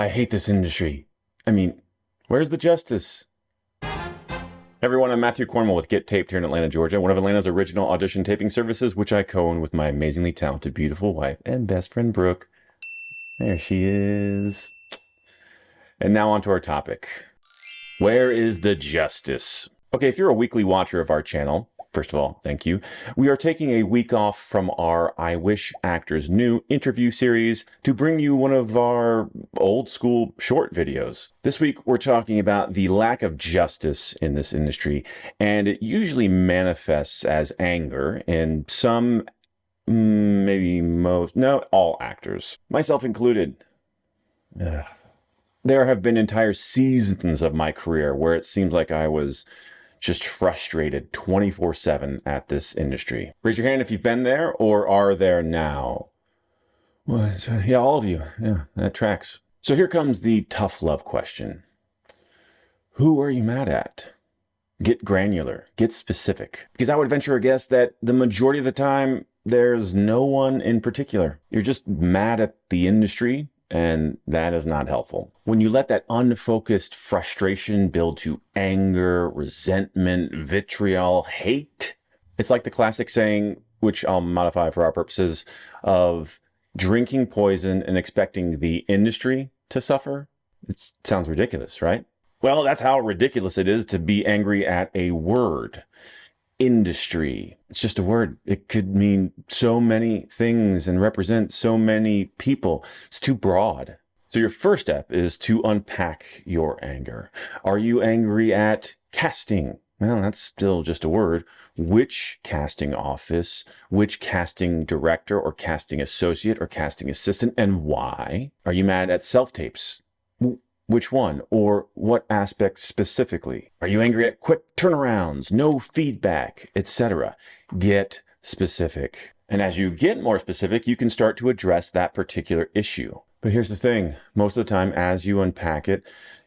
I hate this industry. I mean, where's the justice? Everyone, I'm Matthew Cornwall with Get Taped here in Atlanta, Georgia, one of Atlanta's original audition taping services, which I co-own with my amazingly talented, beautiful wife and best friend, Brooke. There she is. And now on to our topic. Where is the justice? Okay, if you're a weekly watcher of our channel, first of all, thank you. We are taking a week off from our I Wish Actors New interview series to bring you one of our old school short videos. This week, we're talking about the lack of justice in this industry, and it usually manifests as anger in some, maybe most, no, all actors, myself included. Ugh. There have been entire seasons of my career where it seems like I was just frustrated 24/7 at this industry. Raise your hand if you've been there or are there now. Well, yeah, all of you. Yeah, that tracks. So here comes the tough love question. Who are you mad at? Get granular, get specific. Because I would venture a guess that the majority of the time, there's no one in particular. You're just mad at the industry, and that is not helpful. When you let that unfocused frustration build to anger, resentment, vitriol, hate, it's like the classic saying, which I'll modify for our purposes, of drinking poison and expecting the industry to suffer. It sounds ridiculous, right? Well, that's how ridiculous it is to be angry at a word. Industry. It's just a word. It could mean so many things and represent so many people. It's too broad. So your first step is to unpack your anger. Are you angry at casting? Well, that's still just a word. Which casting office, which casting director or casting associate or casting assistant, and why? Are you mad at self-tapes? Which one or what aspect specifically? Are you angry at quick turnarounds, no feedback, etc.? Get specific. And as you get more specific, you can start to address that particular issue. But here's the thing. Most of the time, as you unpack it,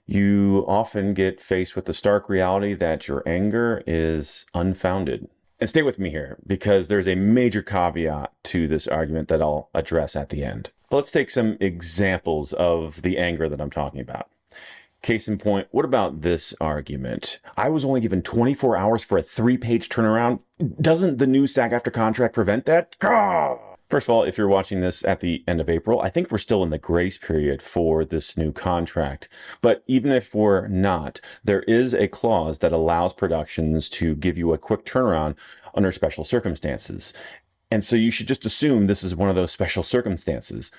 you often get faced with the stark reality that your anger is unfounded. And stay with me here, because there's a major caveat to this argument that I'll address at the end. But let's take some examples of the anger that I'm talking about. Case in point, what about this argument? I was only given 24 hours for a 3-page turnaround. Doesn't the new SAG-AFTRA contract prevent that? First of all, if you're watching this at the end of April, I think we're still in the grace period for this new contract. But even if we're not, there is a clause that allows productions to give you a quick turnaround under special circumstances. And so you should just assume this is one of those special circumstances.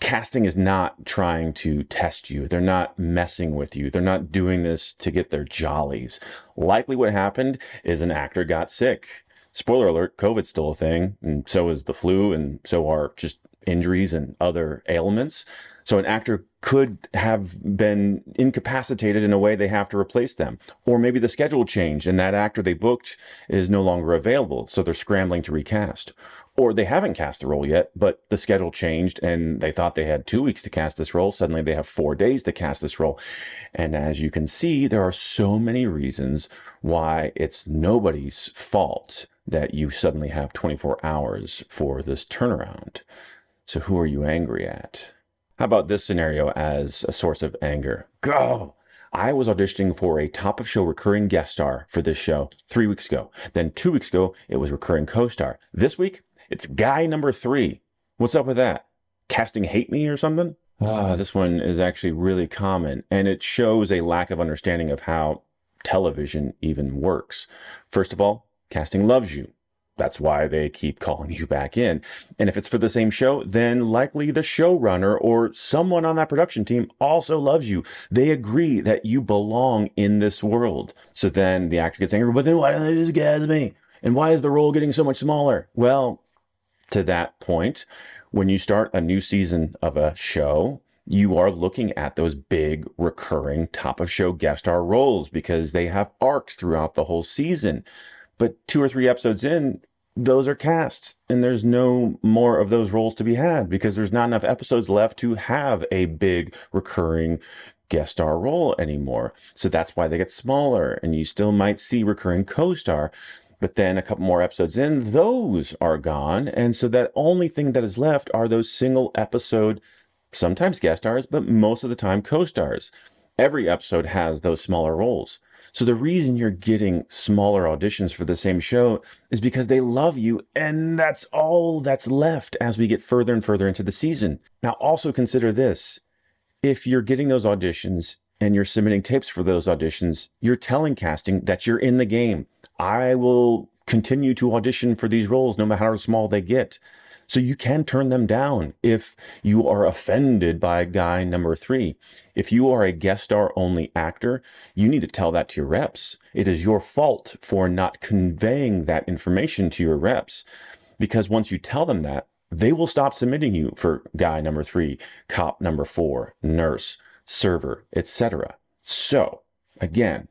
Casting is not trying to test you. They're not messing with you. They're not doing this to get their jollies. Likely what happened is an actor got sick. Spoiler alert, COVID's still a thing, and so is the flu, and so are just injuries and other ailments. So an actor could have been incapacitated in a way they have to replace them. Or maybe the schedule changed and that actor they booked is no longer available, so they're scrambling to recast. Or they haven't cast the role yet, but the schedule changed and they thought they had 2 weeks to cast this role. Suddenly they have 4 days to cast this role. And as you can see, there are so many reasons why it's nobody's fault that you suddenly have 24 hours for this turnaround. So who are you angry at? How about this scenario as a source of anger? Go! I was auditioning for a top of show recurring guest star for this show 3 weeks ago. Then 2 weeks ago, it was recurring co-star. This week, it's guy number 3. What's up with that? Casting hate me or something? This one is actually really common, and it shows a lack of understanding of how television even works. First of all, casting loves you. That's why they keep calling you back in. And if it's for the same show, then likely the showrunner or someone on that production team also loves you. They agree that you belong in this world. So then the actor gets angry, but then why don't they just cast me? And why is the role getting so much smaller? Well, to that point, when you start a new season of a show, you are looking at those big recurring top of show guest star roles because they have arcs throughout the whole season. But 2 or 3 episodes in, those are cast, and there's no more of those roles to be had because there's not enough episodes left to have a big recurring guest star role anymore. So that's why they get smaller, and you still might see recurring co-star. But then a couple more episodes in, those are gone. And so that only thing that is left are those single episode sometimes guest stars, but most of the time co-stars. Every episode has those smaller roles. So the reason you're getting smaller auditions for the same show is because they love you, and that's all that's left as we get further and further into the season. Now, also consider this. If you're getting those auditions and you're submitting tapes for those auditions, you're telling casting that you're in the game. I will continue to audition for these roles no matter how small they get. So you can turn them down if you are offended by guy number 3. If you are a guest star only actor, you need to tell that to your reps. It is your fault for not conveying that information to your reps. Because once you tell them that, they will stop submitting you for guy number 3, cop number 4, nurse, server, etc. So, again,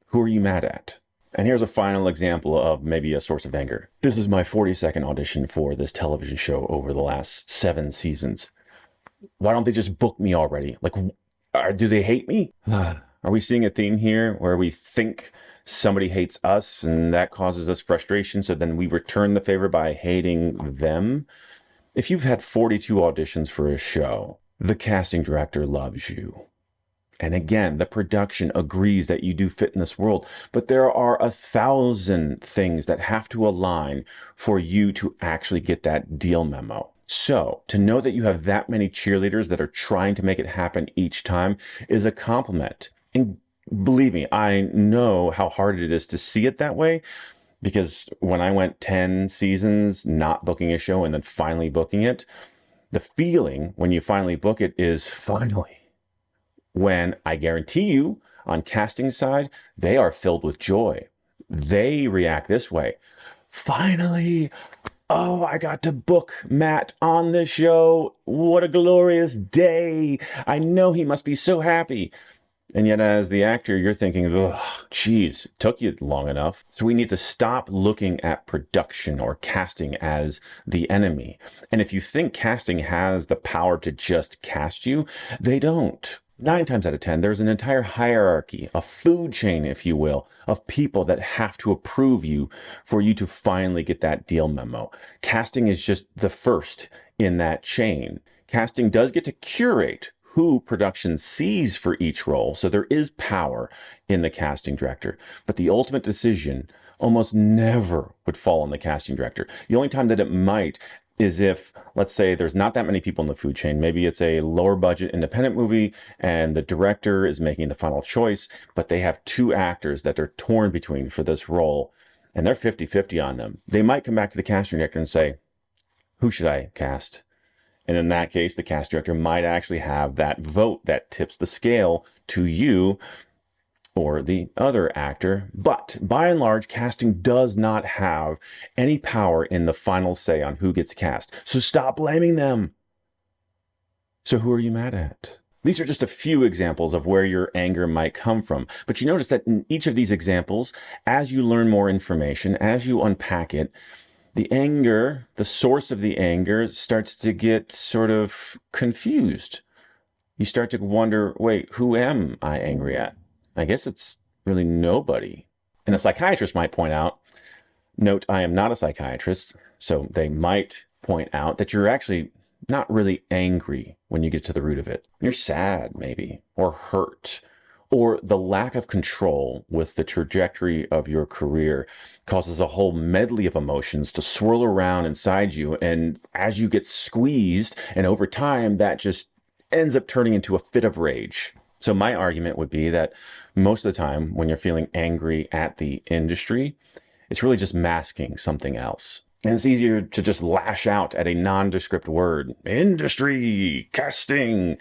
who are you mad at? And here's a final example of maybe a source of anger. This is my 42nd audition for this television show over the last 7 seasons. Why don't they just book me already? Like, do they hate me? Are we seeing a theme here where we think somebody hates us and that causes us frustration, so then we return the favor by hating them? If you've had 42 auditions for a show, the casting director loves you. And again, the production agrees that you do fit in this world, but there are 1,000 things that have to align for you to actually get that deal memo. So to know that you have that many cheerleaders that are trying to make it happen each time is a compliment. And believe me, I know how hard it is to see it that way, because when I went 10 seasons not booking a show and then finally booking it, the feeling when you finally book it is finally. When I guarantee you, on casting side, they are filled with joy. They react this way. Finally, oh, I got to book Matt on the show. What a glorious day. I know he must be so happy. And yet, as the actor, you're thinking, ugh, geez, it took you long enough. So we need to stop looking at production or casting as the enemy. And if you think casting has the power to just cast you, they don't. 9 times out of 10, there's an entire hierarchy, a food chain, if you will, of people that have to approve you for you to finally get that deal memo. Casting is just the first in that chain. Casting does get to curate who production sees for each role, so there is power in the casting director. But the ultimate decision almost never would fall on the casting director. The only time that it might is if, let's say, there's not that many people in the food chain. Maybe it's a lower budget independent movie and the director is making the final choice, but they have 2 actors that they're torn between for this role, and they're 50-50 on them. They might come back to the casting director and say, who should I cast? And in that case, the cast director might actually have that vote that tips the scale to you or the other actor. But by and large, casting does not have any power in the final say on who gets cast. So stop blaming them. So who are you mad at? These are just a few examples of where your anger might come from. But you notice that in each of these examples, as you learn more information, as you unpack it, the anger, the source of the anger, starts to get sort of confused. You start to wonder, wait, who am I angry at? I guess it's really nobody. And a psychiatrist might point out, note, I am not a psychiatrist, so they might point out that you're actually not really angry when you get to the root of it. You're sad, maybe, or hurt, or the lack of control with the trajectory of your career causes a whole medley of emotions to swirl around inside you. And as you get squeezed, and over time, that just ends up turning into a fit of rage. So my argument would be that most of the time when you're feeling angry at the industry, it's really just masking something else. And it's easier to just lash out at a nondescript word, industry, casting,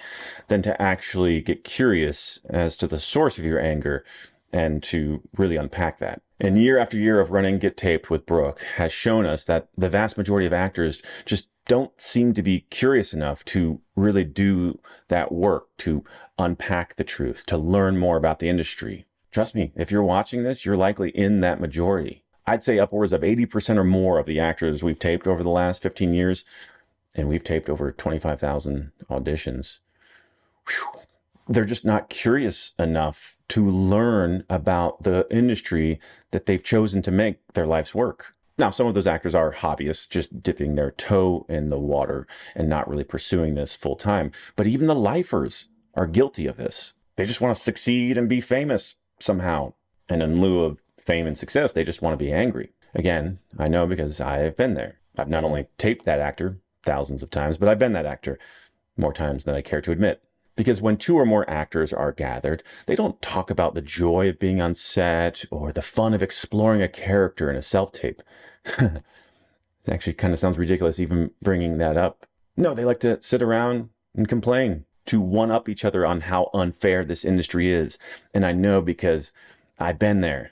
than to actually get curious as to the source of your anger and to really unpack that. And year after year of running Get Taped with Brooke has shown us that the vast majority of actors just don't seem to be curious enough to really do that work, to unpack the truth, to learn more about the industry. Trust me, if you're watching this, you're likely in that majority. I'd say upwards of 80% or more of the actors we've taped over the last 15 years, and we've taped over 25,000 auditions, they're just not curious enough to learn about the industry that they've chosen to make their life's work. Now, some of those actors are hobbyists, just dipping their toe in the water and not really pursuing this full time. But even the lifers are guilty of this. They just want to succeed and be famous somehow. And in lieu of fame and success, they just want to be angry. Again, I know because I have been there. I've not only taped that actor thousands of times, but I've been that actor more times than I care to admit. Because when two or more actors are gathered, they don't talk about the joy of being on set or the fun of exploring a character in a self-tape. It actually kind of sounds ridiculous even bringing that up. No, they like to sit around and complain, to one-up each other on how unfair this industry is. And I know because I've been there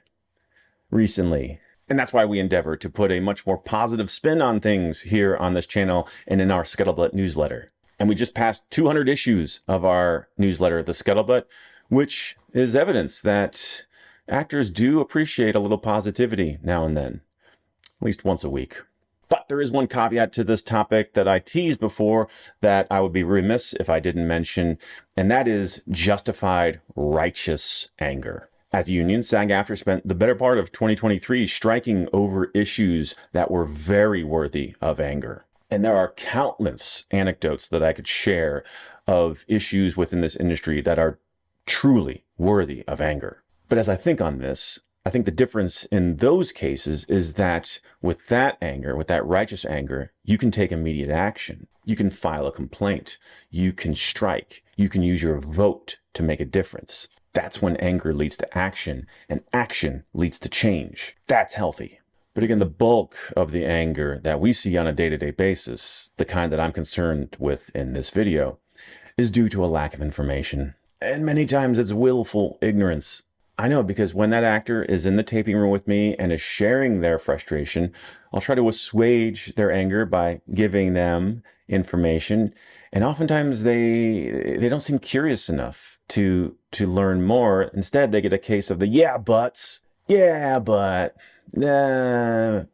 recently. And that's why we endeavor to put a much more positive spin on things here on this channel and in our Scuttlebutt newsletter. And we just passed 200 issues of our newsletter, The Scuttlebutt, which is evidence that actors do appreciate a little positivity now and then, at least once a week. But there is one caveat to this topic that I teased before that I would be remiss if I didn't mention, and that is justified righteous anger. As a union, SAG-AFTRA spent the better part of 2023 striking over issues that were very worthy of anger. And there are countless anecdotes that I could share of issues within this industry that are truly worthy of anger. But as I think on this, I think the difference in those cases is that with that anger, with that righteous anger, you can take immediate action. You can file a complaint. You can strike. You can use your vote to make a difference. That's when anger leads to action, and action leads to change. That's healthy. But again, the bulk of the anger that we see on a day-to-day basis, the kind that I'm concerned with in this video, is due to a lack of information. And many times it's willful ignorance. I know because when that actor is in the taping room with me and is sharing their frustration, I'll try to assuage their anger by giving them information. And oftentimes they don't seem curious enough to learn more. Instead, they get a case of the yeah buts. Yeah, but yeah,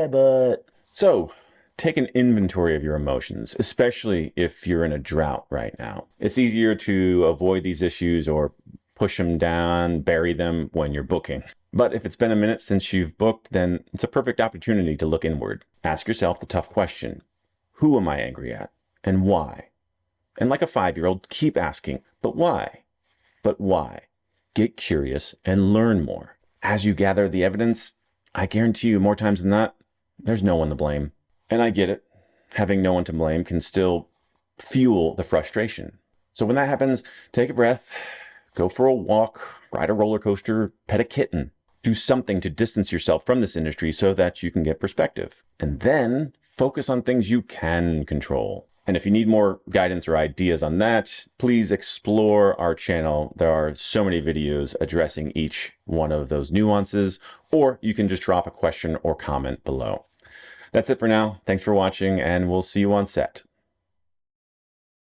but. So take an inventory of your emotions, especially if you're in a drought right now. It's easier to avoid these issues or push them down, bury them when you're booking. But if it's been a minute since you've booked, then it's a perfect opportunity to look inward. Ask yourself the tough question: who am I angry at and why? And like a 5-year-old, keep asking, but why? But why? Get curious and learn more. As you gather the evidence, I guarantee you more times than not, there's no one to blame. And I get it. Having no one to blame can still fuel the frustration. So when that happens, take a breath, go for a walk, ride a roller coaster, pet a kitten. Do something to distance yourself from this industry so that you can get perspective. And then focus on things you can control. And if you need more guidance or ideas on that, please explore our channel. There are so many videos addressing each one of those nuances, or you can just drop a question or comment below. That's it for now. Thanks for watching, and we'll see you on set.